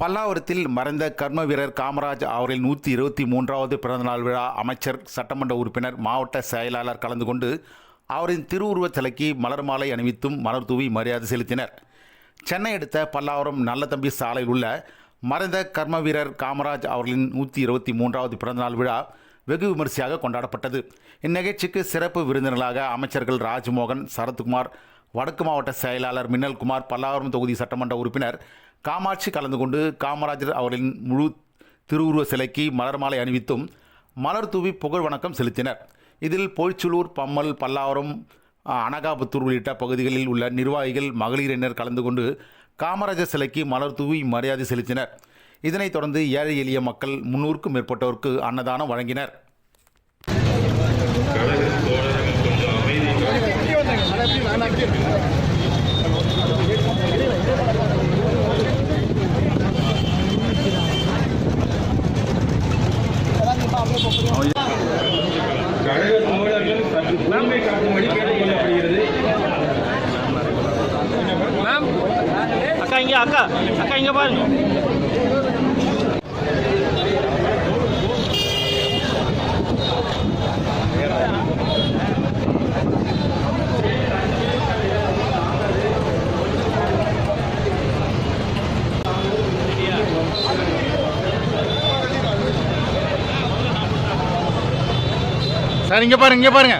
பல்லாவரத்தில் மறைந்த கர்ம வீரர் காமராஜ் அவர்களின் 123வது பிறந்தநாள் விழா அமைச்சர், சட்டமன்ற உறுப்பினர், மாவட்ட செயலாளர் கலந்து கொண்டு அவரின் திருவுருவச் சிலைக்கு மலர் மாலை அணிவித்தும் மலர் தூவி மரியாதை செலுத்தினர். சென்னை அடுத்த பல்லாவரம் நல்லதம்பி சாலையில் உள்ள மறைந்த கர்ம வீரர் காமராஜ் அவர்களின் 123வது பிறந்தநாள் விழா வெகு விமரிசையாக கொண்டாடப்பட்டது. இந்நிகழ்ச்சிக்கு சிறப்பு விருந்தினர்களாக அமைச்சர்கள் ராஜ்மோகன், சரத்குமார், வடக்கு மாவட்ட செயலாளர் மின்னல்குமார், பல்லாவரம் தொகுதி சட்டமன்ற உறுப்பினர் காமாட்சி கலந்து கொண்டு காமராஜர் அவர்களின் முழு திருவுருவ சிலைக்கு மலர் மாலை அணிவித்தும் மலர் தூவி புகழ் வணக்கம் செலுத்தினர். இதில் பொய்ச்சலூர், பம்மல், பல்லாவரம், அனகாபுத்தூர் உள்ளிட்ட பகுதிகளில் உள்ள நிர்வாகிகள், மகளிரினர் கலந்து கொண்டு காமராஜர் சிலைக்கு மலர் தூவி மரியாதை செலுத்தினர். இதனைத் தொடர்ந்து ஏழை எளிய மக்கள் 300க்கும் மேற்பட்டோருக்கு அன்னதானம் வழங்கினர். கழக தோழர்கள் சற்று பொறுமை காட்டும்படி கேட்டுக்கொள்ளப்படுகிறது. அக்கா இங்க, அக்கா இங்க பாருங்க. சார் இங்கே பாருங்க, இங்கே பாருங்க.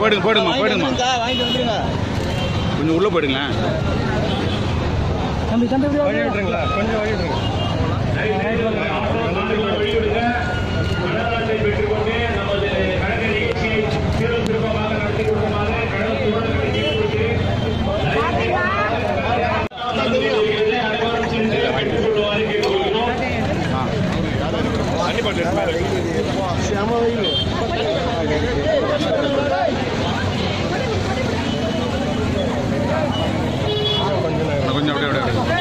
போடுங்க கொஞ்சம் உள்ள போயிடுங்களேன். கொஞ்சம் அப்படியே